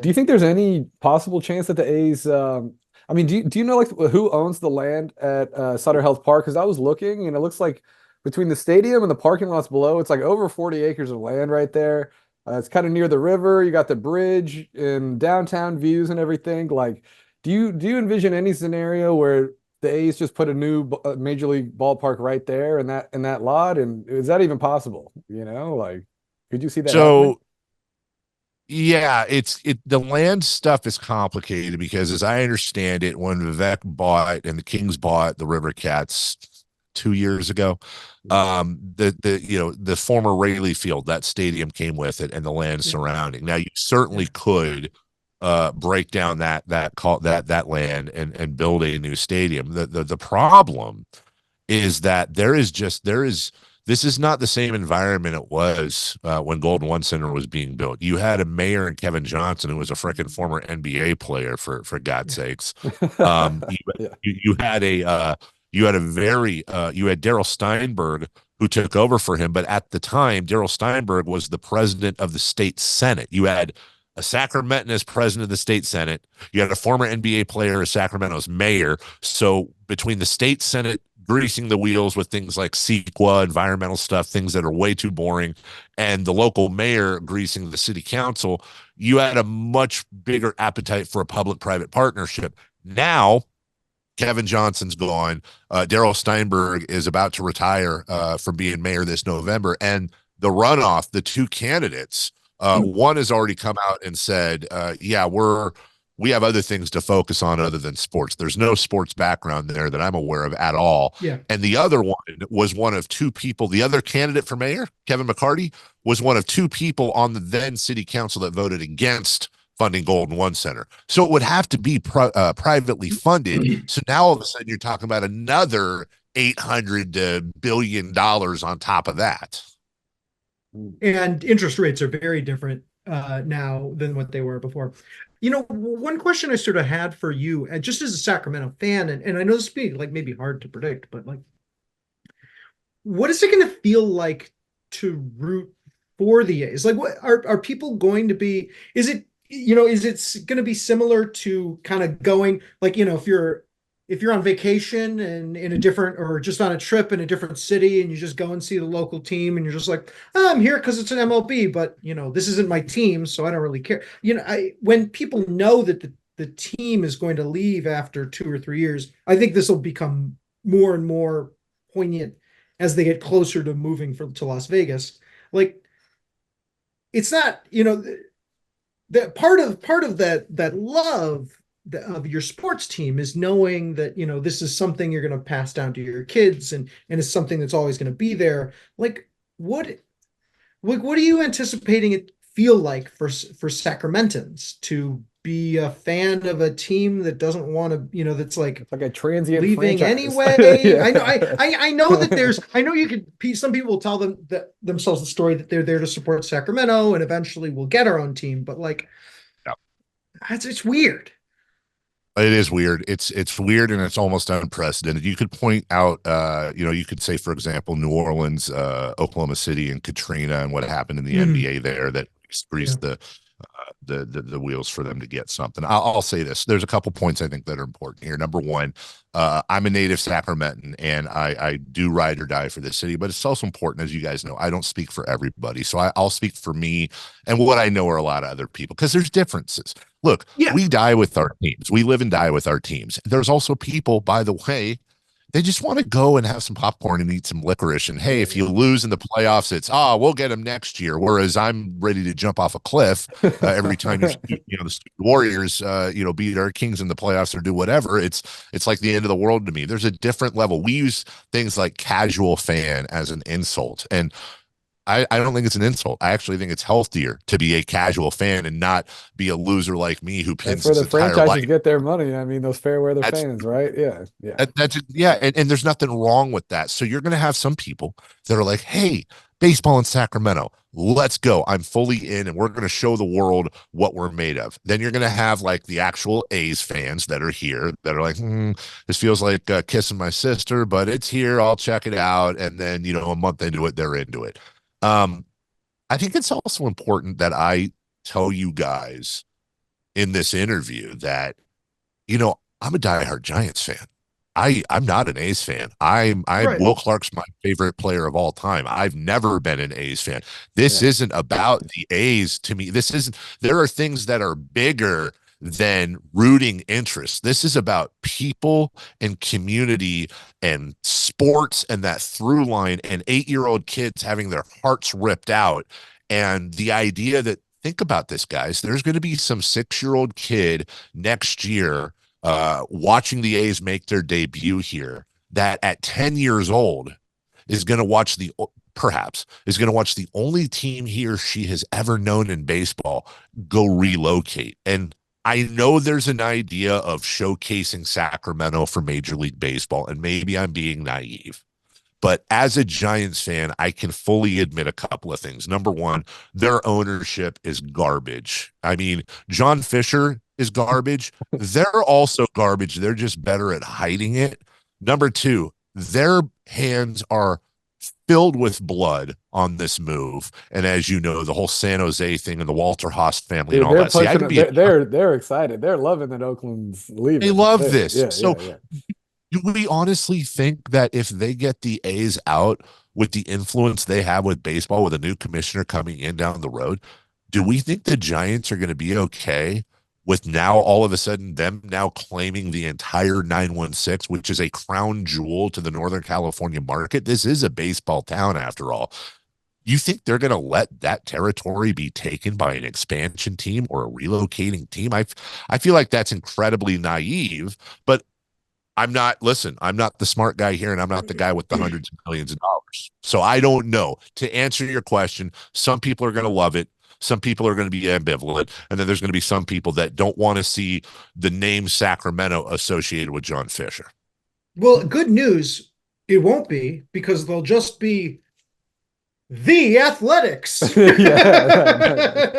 Do you think there's any possible chance that the A's? I mean, do you know like who owns the land at Sutter Health Park? Because I was looking, and it looks like between the stadium and the parking lots below, it's like over 40 acres of land right there. It's kind of near the river. You got the bridge and downtown views and everything. Like, do you envision any scenario where the A's just put a new major league ballpark right there in that lot? And is that even possible? Like, could you see that happening? So yeah, the land stuff is complicated because as I understand it, when Vivek bought and the Kings bought the River Cats 2 years ago, the former Rayleigh Field, that stadium came with it and the land Yeah. surrounding. Now you certainly Yeah. could break down that land and build a new stadium. The problem is that there is this is not the same environment it was when Golden One Center was being built. You had a mayor and Kevin Johnson who was a freaking former NBA player for God's sakes. You, Yeah. you had you had Daryl Steinberg who took over for him, but at the time Daryl Steinberg was the president of the state senate. You had a Sacramentan as president of the state senate. You had a former NBA player as Sacramento's mayor. So between the state senate greasing the wheels with things like CEQA, environmental stuff, things that are way too boring, and the local mayor greasing the city council, you had a much bigger appetite for a public-private partnership. Now, Kevin Johnson's gone. Daryl Steinberg is about to retire from being mayor this November. And the runoff, the two candidates, one has already come out and said, yeah, we have other things to focus on other than sports. There's no sports background there that I'm aware of at all. Yeah. And the other one was one of two people. The other candidate for mayor, Kevin McCarty, was one of two people on the then city council that voted against funding Golden One Center. So it would have to be privately funded. So now all of a sudden you're talking about another $800 billion on top of that. And interest rates are very different now than what they were before. One question I sort of had for you, and just as a Sacramento fan, and I know this would be like maybe hard to predict, but like, what is it going to feel like to root for the A's? Like, what are people going to be? Is it going to be similar to kind of going like, if you're on vacation and in a different or just on a trip in a different city and you just go and see the local team and you're just like, oh, I'm here because it's an MLB, but this isn't my team, so I don't really care. When people know that the team is going to leave after 2 or 3 years, I think this will become more and more poignant as they get closer to moving to Las Vegas. Like, it's not, that part of that love of your sports team is knowing that this is something you're going to pass down to your kids, and it's something that's always going to be there. Like, what are you anticipating it feel like for Sacramentans to be a fan of a team that doesn't want to, that's like It's like a transient leaving franchise. anyway? Yeah. I know that I know you could, some people will tell themselves the story that they're there to support Sacramento and eventually we'll get our own team, but like, Yeah. it's weird. It is weird. It's weird and it's almost unprecedented. You could point out, you could say, for example, New Orleans, Oklahoma City, and Katrina, and what happened in the Mhm. NBA there that Yeah. greased the wheels for them to get something. I'll say this: there's a couple points I think that are important here. Number one, I'm a native Sacramentan, and I do ride or die for this city. But it's also important, as you guys know, I don't speak for everybody, so I'll speak for me and what I know are a lot of other people because there's differences. Look, Yeah. we die with our teams. We live and die with our teams. There's also people, by the way, they just want to go and have some popcorn and eat some licorice. And hey, if you lose in the playoffs, it's we'll get them next year. Whereas I'm ready to jump off a cliff every time the Warriors beat our Kings in the playoffs or do whatever. It's like the end of the world to me. There's a different level. We use things like casual fan as an insult, and I don't think it's an insult. I actually think it's healthier to be a casual fan and not be a loser like me who That's pins where his the entire franchises life. get their money. I mean, those fair weather That's fans, right? Yeah, yeah. that's yeah, and there's nothing wrong with that. So you're going to have some people that are like, "Hey, baseball in Sacramento, let's go. I'm fully in, and we're going to show the world what we're made of." Then you're going to have like the actual A's fans that are here that are like, "This feels like kissing my sister, but it's here. I'll check it out." And then a month into it, they're into it. Um, I think it's also important that I tell you guys in this interview that, I'm a diehard Giants fan. I'm not an A's fan. I'm Right. Will Clark's my favorite player of all time. I've never been an A's fan. This Yeah. isn't about the A's to me. This isn't, there are things that are bigger than rooting interest. This is about people and community and sports and that through line and 8-year-old kids having their hearts ripped out. And the idea that, think about this, guys, there's going to be some 6-year-old kid next year watching the A's make their debut here that at 10 years old is going to watch the only team he or she has ever known in baseball go relocate. And I know there's an idea of showcasing Sacramento for Major League Baseball, and maybe I'm being naive. But as a Giants fan, I can fully admit a couple of things. Number one, their ownership is garbage. I mean, John Fisher is garbage. They're also garbage. They're just better at hiding it. Number two, their hands are filled with blood on this move. And as you know, the whole San Jose thing and the Walter Haas family and Dude, all they're that. See, I pushing can it. be They're excited. They're loving that Oakland's they leaving. love this. Yeah, So yeah, do we honestly think that if they get the A's out with the influence they have with baseball, with a new commissioner coming in down the road, do we think the Giants are going to be okay with now all of a sudden them now claiming the entire 916, which is a crown jewel to the Northern California market? This is a baseball town after all. You think they're going to let that territory be taken by an expansion team or a relocating team? I feel like that's incredibly naive, but I'm not the smart guy here, and I'm not the guy with the hundreds of millions of dollars. So I don't know. To answer your question, some people are going to love it. Some people are going to be ambivalent. And then there's going to be some people that don't want to see the name Sacramento associated with John Fisher. Well, good news, it won't be, because they'll just be the Athletics. yeah. Yeah, right.